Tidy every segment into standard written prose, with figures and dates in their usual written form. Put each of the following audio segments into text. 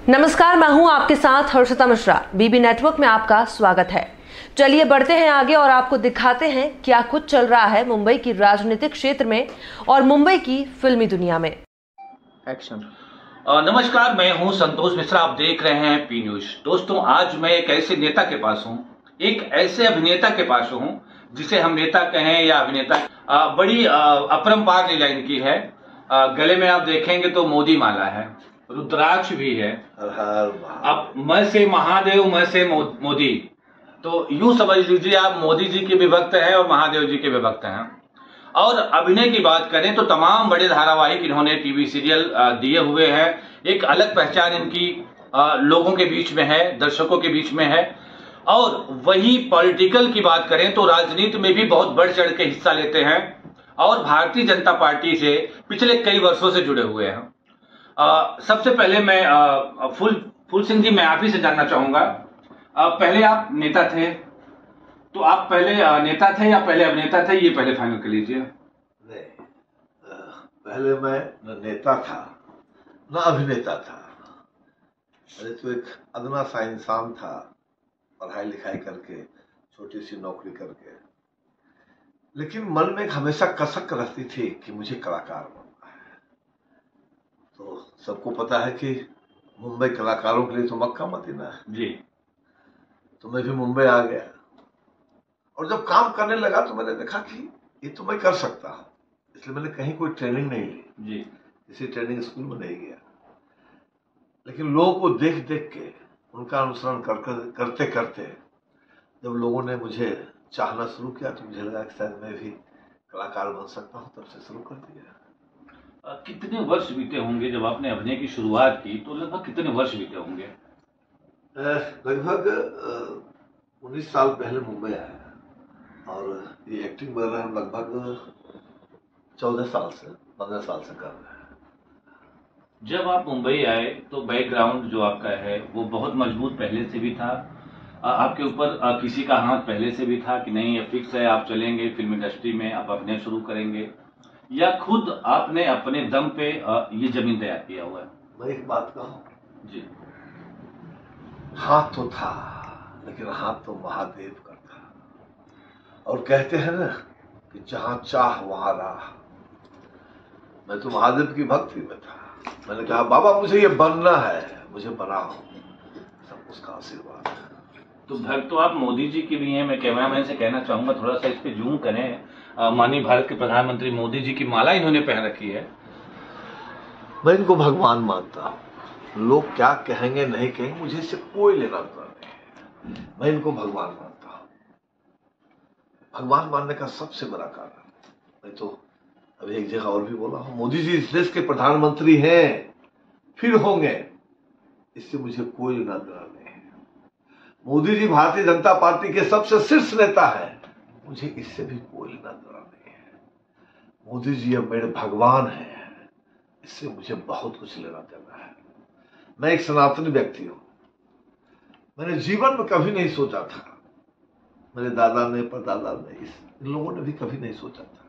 नमस्कार, मैं हूं आपके साथ हर्षिता मिश्रा। बीबी नेटवर्क में आपका स्वागत है। चलिए बढ़ते हैं आगे और आपको दिखाते हैं क्या कुछ चल रहा है मुंबई की राजनीतिक क्षेत्र में और मुंबई की फिल्मी दुनिया में। एक्शन। नमस्कार, मैं हूं संतोष मिश्रा। आप देख रहे हैं पी न्यूज। दोस्तों, आज मैं एक ऐसे नेता के पास हूं, एक ऐसे अभिनेता के पास हूं जिसे हम नेता कहें या अभिनेता। बड़ी अपरंपार लीला इनकी है। गले में आप देखेंगे तो मोदी माला है, रुद्राक्ष भी है। अब मैं से महादेव, मैं से मोदी, तो यूं समझ लीजिए आप मोदी जी के भी भक्त हैं और महादेव जी के भी भक्त हैं। और अभिनय की बात करें तो तमाम बड़े धारावाहिक इन्होंने टीवी सीरियल दिए हुए हैं। एक अलग पहचान इनकी लोगों के बीच में है, दर्शकों के बीच में है। और वही पॉलिटिकल की बात करें तो राजनीति में भी बहुत बढ़ चढ़ के हिस्सा लेते हैं और भारतीय जनता पार्टी से पिछले कई वर्षों से जुड़े हुए हैं। सबसे पहले मैं फूल सिंह जी, मैं आप ही से जानना चाहूंगा। पहले आप नेता थे, तो आप पहले नेता थे या पहले अभिनेता थे, ये पहले फाइनल कर लीजिए। नहीं, पहले मैं न नेता था न अभिनेता था। मैं तो एक अदना सा इंसान था, पढ़ाई लिखाई करके, छोटी सी नौकरी करके। लेकिन मन में हमेशा कसक रहती थी कि मुझे कलाकार बनना है। तो सबको पता है कि मुंबई कलाकारों के लिए तो मक्का मदीना है जी। तो मैं भी मुंबई आ गया और जब काम करने लगा तो मैंने देखा कि ये तो मैं कर सकता हूँ। इसलिए मैंने कहीं कोई ट्रेनिंग नहीं ली जी, किसी ट्रेनिंग स्कूल में नहीं गया। लेकिन लोगों को देख देख के, उनका अनुसरण करते करते जब लोगों ने मुझे चाहना शुरू किया तो मुझे लगा कि शायद मैं भी कलाकार बन सकता हूँ। तब से शुरू कर दिया। कितने वर्ष बीते होंगे जब आपने अभिनय की शुरुआत की? तो लगभग कितने वर्ष बीते होंगे? लगभग 19 साल पहले मुंबई आया और ये एक्टिंग वगैरह हम लगभग 14 साल से 15 साल से कर रहे हैं। जब आप मुंबई आए तो बैकग्राउंड जो आपका है वो बहुत मजबूत पहले से भी था? आपके ऊपर किसी का हाथ पहले से भी था कि नहीं ये फिक्स है, आप चलेंगे फिल्म इंडस्ट्री में, आप अभिनय शुरू करेंगे, या खुद आपने अपने दम पे ये जमीन तैयार किया हुआ है? मैं एक बात कहूं जी, हाथ तो था, लेकिन हाथ तो महादेव का था। और कहते हैं ना कि जहां चाह वहां राह। मैं तो महादेव की भक्ति में था। मैंने कहा बाबा मुझे ये बनना है, मुझे बनाओ। सब उसका आशीर्वाद है। तो भक्त तो आप मोदी जी की भी हैं। मैं कैमरामैन से कहना चाहूंगा थोड़ा सा इस पे जूम करें। माननीय भारत के प्रधानमंत्री मोदी जी की माला इन्होंने पहन रखी है। मैं इनको भगवान मानता हूं। लोग क्या कहेंगे नहीं कहेंगे, मुझे इससे कोई लेना देना नहीं है। मैं इनको भगवान मानता हूं। भगवान मानने का सबसे बड़ा कारण, मैं तो अभी एक जगह और भी बोला हूं, मोदी जी इस देश के प्रधानमंत्री हैं, फिर होंगे, इससे मुझे कोई लेना देना नहीं है। मोदी जी भारतीय जनता पार्टी के सबसे शीर्ष नेता है, मुझे इससे भी कोई लेना देना नहीं है। मोदी जी अब मेरे भगवान हैं, इससे मुझे बहुत कुछ लेना देना है। मैं एक सनातनी व्यक्ति हूं। मैंने जीवन में कभी नहीं सोचा था, मेरे दादा ने, परदादा ने, इन लोगों ने भी कभी नहीं सोचा था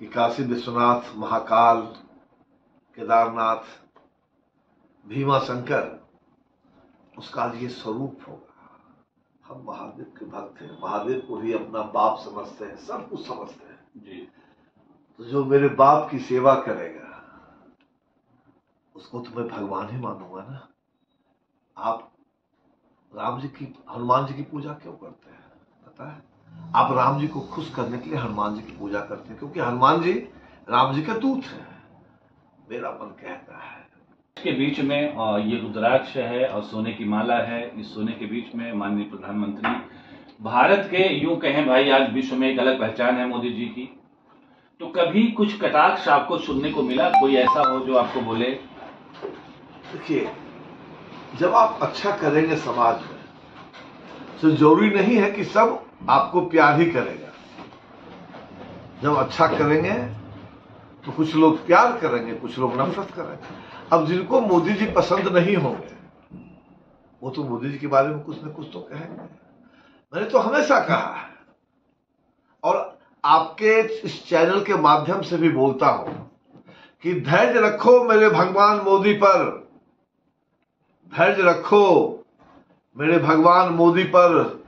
कि काशी विश्वनाथ, महाकाल, केदारनाथ, भीमा शंकर, उसका ये स्वरूप होगा। हम महादेव के भक्त हैं, महादेव को भी अपना बाप समझते हैं, सब कुछ समझते हैं जी। तो जो मेरे बाप की सेवा करेगा उसको तो मैं भगवान ही मानूंगा ना। आप राम जी की, हनुमान जी की पूजा क्यों करते हैं पता है? आप राम जी को खुश करने के लिए हनुमान जी की पूजा करते हैं, क्योंकि हनुमान जी राम जी के दूत हैं, मेरा मन कहता है। इसके बीच में ये रुद्राक्ष है और सोने की माला है। इस सोने के बीच में माननीय प्रधानमंत्री भारत के, यूं कहें भाई, आज विश्व में एक अलग पहचान है मोदी जी की। तो कभी कुछ कटाक्ष आपको सुनने को मिला? कोई ऐसा हो जो आपको बोले? देखिए, जब आप अच्छा करेंगे समाज में तो जरूरी नहीं है कि सब आपको प्यार ही करेगा। जब अच्छा करेंगे तो कुछ लोग प्यार करेंगे, कुछ लोग नफरत करेंगे। अब जिनको मोदी जी पसंद नहीं होंगे वो तो मोदी जी के बारे में कुछ न कुछ तो कहेंगे। मैंने तो हमेशा कहा है और आपके इस चैनल के माध्यम से भी बोलता हूं कि धैर्य रखो मेरे भगवान मोदी पर, धैर्य रखो मेरे भगवान मोदी पर।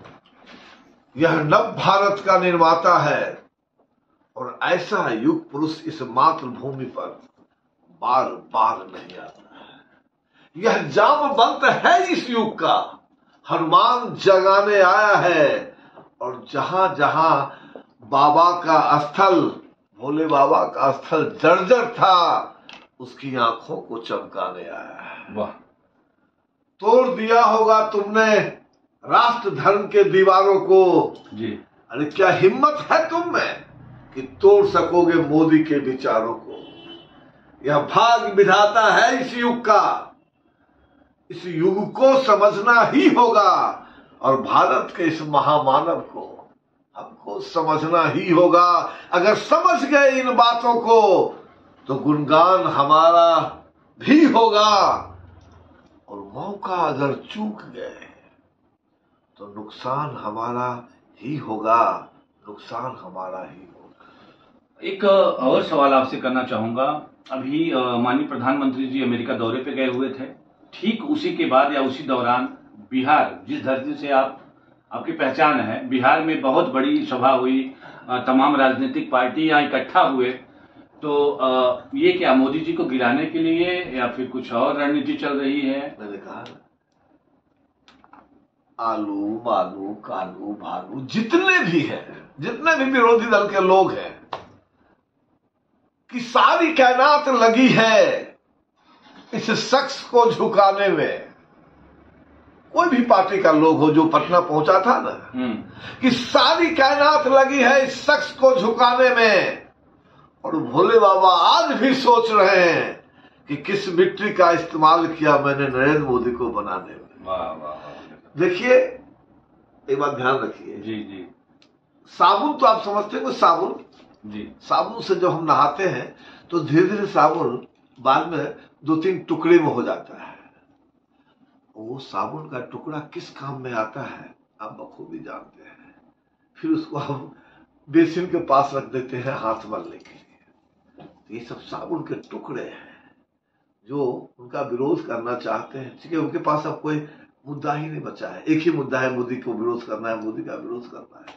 यह नव भारत का निर्माता है और ऐसा युग पुरुष इस मातृभूमि पर बार बार नहीं आता है। यह जामवंत है इस युग का, हनुमान जगाने आया है। और जहां जहां बाबा का स्थल, भोले बाबा का स्थल जर्जर था, उसकी आंखों को चमकाने आया है। वाह। तोड़ दिया होगा तुमने राष्ट्र धर्म के दीवारों को जी। अरे क्या हिम्मत है तुम में कि तोड़ सकोगे मोदी के विचारों को। यह भाग्य विधाता है इस युग का। इस युग को समझना ही होगा और भारत के इस महामानव को हमको समझना ही होगा। अगर समझ गए इन बातों को तो गुणगान हमारा भी होगा, और मौका अगर चूक गए तो नुकसान हमारा ही होगा, नुकसान हमारा ही होगा। एक और सवाल आपसे करना चाहूंगा। अभी माननीय प्रधानमंत्री जी अमेरिका दौरे पे गए हुए थे, ठीक उसी के बाद या उसी दौरान बिहार, जिस धरती से आपकी पहचान है, बिहार में बहुत बड़ी सभा हुई, तमाम राजनीतिक पार्टी यहाँ इकट्ठा हुए। तो ये क्या मोदी जी को गिराने के लिए या फिर कुछ और रणनीति चल रही है? मैंने कहा आलू बालू कालू भालू जितने भी हैं, जितने भी विरोधी दल के लोग हैं, कि सारी कायनात लगी है इस शख्स को झुकाने में। कोई भी पार्टी का लोग हो जो पटना पहुंचा था ना, कि सारी कायनात लगी है इस शख्स को झुकाने में। और भोले बाबा आज भी सोच रहे हैं कि किस मिट्टी का इस्तेमाल किया मैंने नरेंद्र मोदी को बनाने में। वाह वाह। देखिए एक बात ध्यान रखिए जी जी। साबुन तो आप समझते हो, साबुन जी, साबुन से जब हम नहाते हैं तो धीरे धीरे साबुन बाद में 2-3 टुकड़े में हो जाता है। वो साबुन का टुकड़ा किस काम में आता है आप बखूबी जानते हैं। फिर उसको हम बेसिन के पास रख देते हैं हाथ मलने के लिए। ये सब साबुन के टुकड़े हैं जो उनका विरोध करना चाहते हैं। ठीक है, उनके पास अब कोई मुद्दा ही नहीं बचा है। एक ही मुद्दा है, मोदी को विरोध करना है, मोदी का विरोध करना है।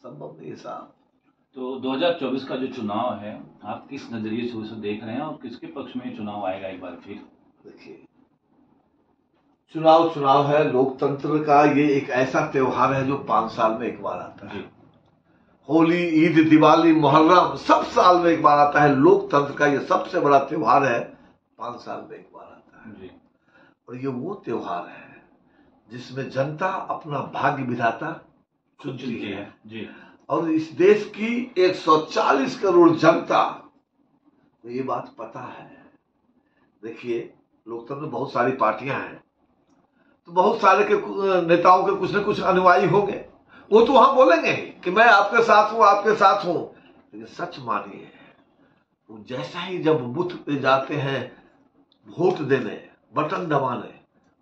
संभव नहीं है साहब। तो 2024 का जो चुनाव है, आप किस नजरिए से उसे देख रहे हैं और किसके पक्ष में चुनाव आएगा एक बार फिर? देखिए, चुनाव है लोकतंत्र का। ये एक ऐसा त्योहार है जो 5 साल में एक बार आता है। होली, ईद, दिवाली, मुहर्रम सब साल में एक बार आता है। लोकतंत्र का ये सबसे बड़ा त्योहार है, 5 साल में एक बार आता है जी। और ये वो त्योहार है जिसमें जनता अपना भाग्य विधाता चुनती है जी। और इस देश की 140 करोड़ जनता को ये बात पता है। देखिए, लोकतंत्र में बहुत सारी पार्टियां हैं, तो बहुत सारे के नेताओं के कुछ न कुछ अनुयायी होंगे। वो तो वहां बोलेंगे कि मैं आपके साथ हूं, आपके साथ हूं। लेकिन सच मानिए, वो जैसा ही जब बूथ पे जाते हैं वोट देने, बटन दबाने,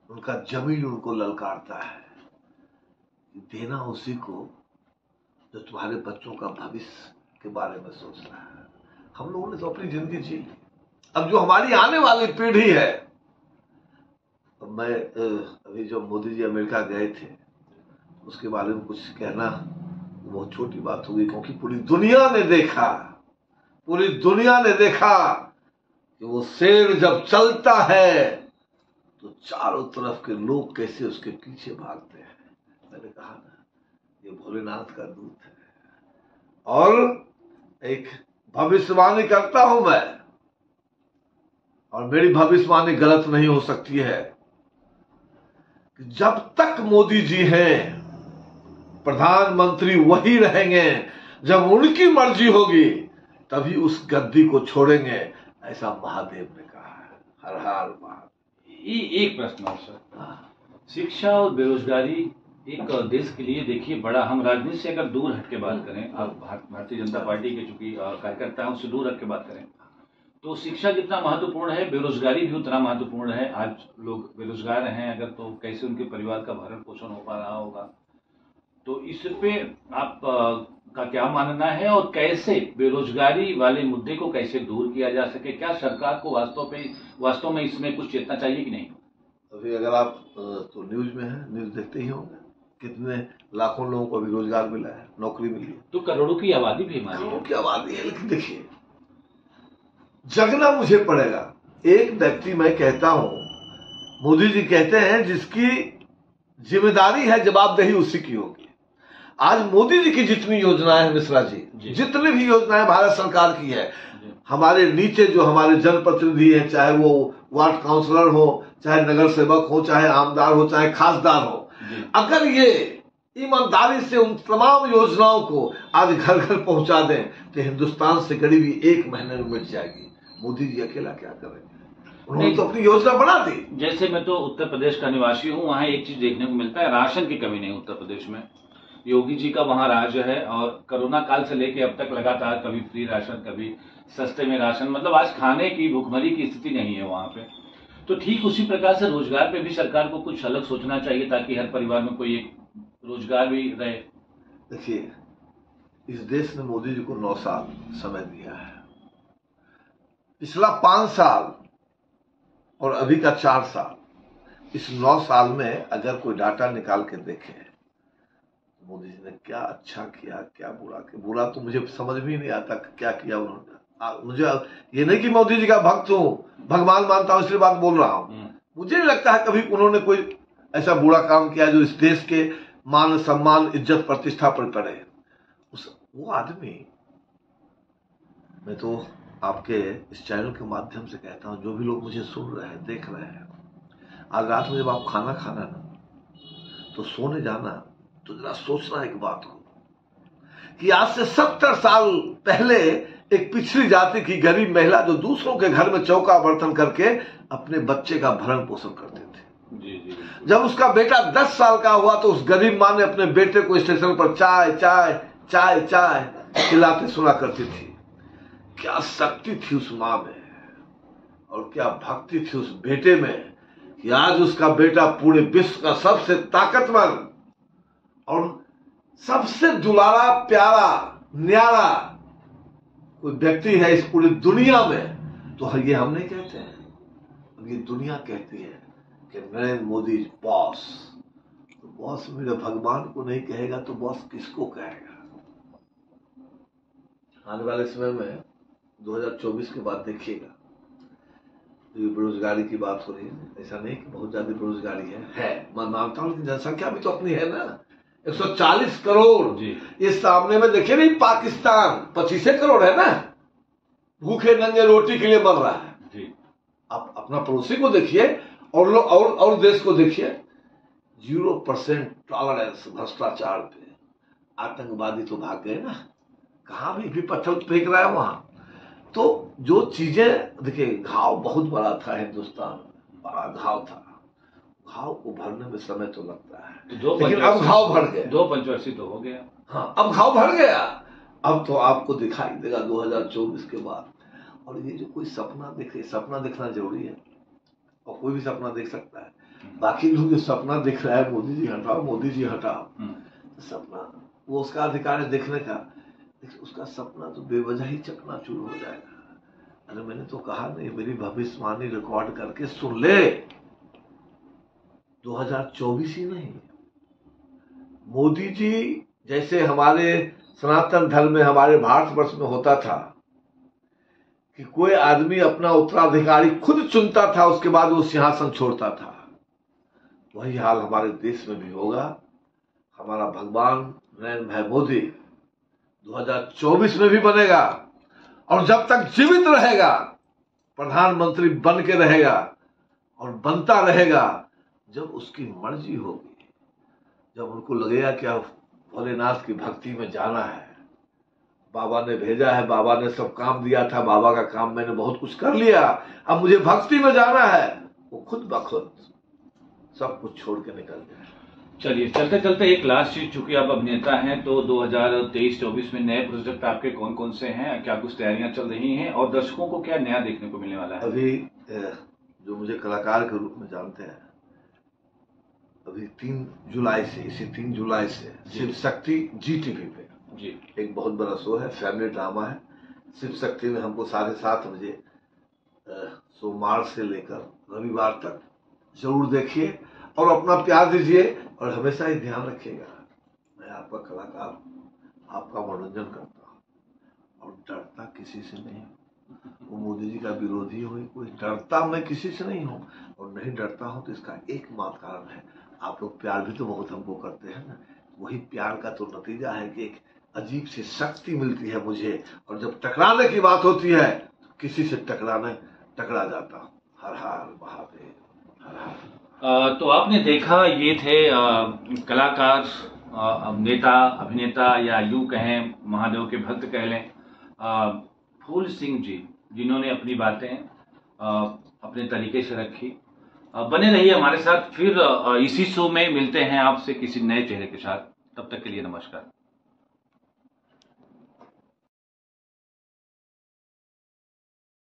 उनका जमीन उनको ललकारता है। देना उसी को जो तुम्हारे बच्चों का भविष्य के बारे में सोच रहा है। हम लोगों ने तो अपनी जिंदगी जी ली, अब जो हमारी आने वाली पीढ़ी है। तो मैं अभी जो मोदी जी अमेरिका गए थे उसके बारे में कुछ कहना बहुत छोटी बात होगी, क्योंकि पूरी दुनिया ने देखा कि वो शेर जब चलता है तो चारों तरफ के लोग कैसे उसके पीछे भागते हैं। मैंने कहा ना, ये भोलेनाथ का दूत है। और एक भविष्यवाणी करता हूं मैं, और मेरी भविष्यवाणी गलत नहीं हो सकती है, कि जब तक मोदी जी हैं प्रधानमंत्री वही रहेंगे। जब उनकी मर्जी होगी तभी उस गद्दी को छोड़ेंगे, ऐसा महादेव ने कहा है। हर हर महादेव। एक प्रश्न और सर, शिक्षा और बेरोजगारी एक देश के लिए देखिए बड़ा, हम राजनीति से अगर दूर हट के बात करें, आप भारतीय जनता पार्टी के चूंकि कार्यकर्ता हैं, उससे दूर हट के बात करें तो शिक्षा जितना महत्वपूर्ण है, बेरोजगारी भी उतना महत्वपूर्ण है। आज लोग बेरोजगार हैं अगर, तो कैसे उनके परिवार का भरण पोषण हो पा रहा होगा। तो इस पे आप का क्या मानना है और कैसे बेरोजगारी वाले मुद्दे को कैसे दूर किया जा सके? क्या सरकार को वास्तव में इसमें कुछ चेतना चाहिए कि नहीं? अभी अगर आप तो न्यूज में है, न्यूज देखते ही होंगे, कितने लाखों लोगों को अभी रोजगार मिला है, नौकरी मिली है। तो करोड़ों की आबादी भी हमारी करोड़ों की आबादी है, लेकिन देखिए जगना मुझे पड़ेगा। एक व्यक्ति, मैं कहता हूं, मोदी जी कहते हैं जिसकी जिम्मेदारी है जवाबदेही उसी की होगी। आज मोदी जी की जितनी योजनाएं हैं मिश्रा जी, जितनी भी योजनाएं भारत सरकार की है, हमारे नीचे जो हमारे जनप्रतिनिधि हैं, चाहे वो वार्ड काउंसलर हो, चाहे नगर सेवक हो, चाहे आमदार हो, चाहे खासदार हो, अगर ये ईमानदारी से उन तमाम योजनाओं को आज घर घर पहुंचा दें तो हिंदुस्तान से गरीबी 1 महीने में मिट जाएगी। मोदी जी अकेला क्या करेंगे? उन्होंने तो अपनी योजना बना दी। जैसे मैं तो उत्तर प्रदेश का निवासी हूँ, वहाँ एक चीज देखने को मिलता है, राशन की कमी नहीं उत्तर प्रदेश में। योगी जी का वहाँ राज्य है और कोरोना काल से लेके अब तक लगातार कभी फ्री राशन, कभी सस्ते में राशन, मतलब आज खाने की भूखमरी की स्थिति नहीं है वहाँ पे। तो ठीक उसी प्रकार से रोजगार पे भी सरकार को कुछ अलग सोचना चाहिए ताकि हर परिवार में कोई एक रोजगार भी रहे। देखिए, इस देश ने मोदी जी को 9 साल समय दिया है। पिछला 5 साल और अभी का 4 साल, इस 9 साल में अगर कोई डाटा निकाल के देखे तो मोदी जी ने क्या अच्छा किया, क्या बुरा किया। बुरा तो मुझे समझ भी नहीं आता क्या किया उन्होंने। मुझे ये नहीं कि मोदी जी का भक्त हूं, भगवान मानता हूं इसलिए बात बोल रहा हूं। मुझे नहीं लगता है कभी उन्होंने कोई ऐसा बुरा काम किया जो इस देश के मान सम्मान, इज्जत, प्रतिष्ठा पर पड़े। वो आदमी, मैं तो आपके इस चैनल के माध्यम से कहता हूं, जो भी लोग मुझे सुन रहे हैं, देख रहे हैं, आज रात में जब आप खाना खाना ना तो सोने जाना तो जरा सोचना एक बात को कि आज से 70 साल पहले एक पिछड़ी जाति की गरीब महिला जो दूसरों के घर में चौका बर्तन करके अपने बच्चे का भरण पोषण करते थे। जी। जब उसका बेटा 10 साल का हुआ तो उस गरीब मां ने अपने बेटे को स्टेशन पर चाय चाय चाय चाय खिलाते सुना करती थी। क्या शक्ति थी उस मां में और क्या भक्ति थी उस बेटे में कि आज उसका बेटा पूरे विश्व का सबसे ताकतवर और सबसे दुलारा, प्यारा, न्यारा कोई व्यक्ति है इस पूरी दुनिया में। तो ये हम नहीं कहते हैं, ये दुनिया कहती है कि नरेंद्र मोदी बॉस। तो बॉस मेरे भगवान को नहीं कहेगा तो बॉस किसको कहेगा? आने वाले समय में 2024 के बाद देखिएगा, ये बेरोजगारी की बात हो रही है, ऐसा नहीं कि बहुत ज्यादा बेरोजगारी है, मैं मानता हूं, लेकिन जनसंख्या भी तो अपनी है ना, 140 करोड़। इस सामने में देखिए नहीं, पाकिस्तान 25 करोड़ है ना, भूखे नंगे रोटी के लिए मर रहा है जी। आप अपना पड़ोसी को देखिए और देश को देखिए, 0% टॉलरेंस भ्रष्टाचार पे। आतंकवादी तो भाग गए ना, कहां भी पत्थर फेंक रहा है वहां। तो जो चीजें देखिए, घाव बहुत बड़ा था हिंदुस्तान, बड़ा घाव था, घाव को भरने में समय तो लगता है, तो लेकिन अब घाव भर गया। 2 पंचवर्षीय तो हो गया, हाँ, अब घाव भर गया। अब तो आपको दिखाई देगा 2024 के बाद। और ये जो कोई सपना देखे, सपना देखना जरूरी है और कोई भी सपना देख सकता है। बाकी लोग जो सपना दिख रहा है मोदी जी हटाओ, मोदी जी हटाओ, तो सपना वो उसका अधिकार है देखने का, लेकिन उसका सपना तो बेवजह ही चकनाचूर हो जाएगा। अरे मैंने तो कहा नहीं, मेरी भविष्यवाणी रिकॉर्ड करके सुन ले, 2024 ही नहीं, मोदी जी जैसे हमारे सनातन धर्म में, हमारे भारतवर्ष में होता था कि कोई आदमी अपना उत्तराधिकारी खुद चुनता था, उसके बाद वो सिंहासन छोड़ता था, वही हाल हमारे देश में भी होगा। हमारा भगवान नरेंद्र भाई मोदी 2024 में भी बनेगा और जब तक जीवित रहेगा प्रधानमंत्री बन के रहेगा और बनता रहेगा जब उसकी मर्जी होगी, जब उनको लगेगा कि अब भोलेनाथ की भक्ति में जाना है, बाबा ने भेजा है, बाबा ने सब काम दिया था, बाबा का काम मैंने बहुत कुछ कर लिया, अब मुझे भक्ति में जाना है, वो खुद ब खुद सब कुछ छोड़ के निकल जाए। चलिए, चलते चलते एक लास्ट चीज, चूंकि आप अभिनेता हैं तो 2023-24 में नए प्रोजेक्ट आपके कौन कौन से हैं, क्या कुछ तैयारियां चल रही हैं और दर्शकों को क्या नया देखने को मिलने वाला है? अभी जो मुझे कलाकार के रूप में जानते हैं, अभी 3 जुलाई से, इसी 3 जुलाई से शिव शक्ति GTV पे जी एक बहुत बड़ा शो है, फैमिली ड्रामा है। शिव शक्ति में हमको 7:30 बजे सोमवार से लेकर रविवार तक जरूर देखिए और अपना प्यार दीजिए और हमेशा ही ध्यान रखिएगा, मैं आपका कलाकार, आपका मनोरंजन करता हूँ और डरता किसी से नहीं हूँ। वो मोदी जी का विरोधी हो, कोई डरता मैं किसी से नहीं हूँ और नहीं डरता हूँ तो इसका एकमात्र कारण है आप लोग प्यार भी तो बहुत हमको करते हैं ना। वही प्यार का तो नतीजा है कि एक अजीब सी शक्ति मिलती है मुझे, और जब टकराने की बात होती है तो किसी से टकरा जाता हूँ। हर हर महादेव, हर हर। तो आपने देखा, ये थे कलाकार, नेता, अभिनेता, या यूं कहें महादेव के भक्त कह लें, फूल सिंह जी, जिन्होंने अपनी बातें अपने तरीके से रखी। बने रहिए हमारे साथ, फिर इसी शो में मिलते हैं आपसे किसी नए चेहरे के साथ। तब तक के लिए नमस्कार।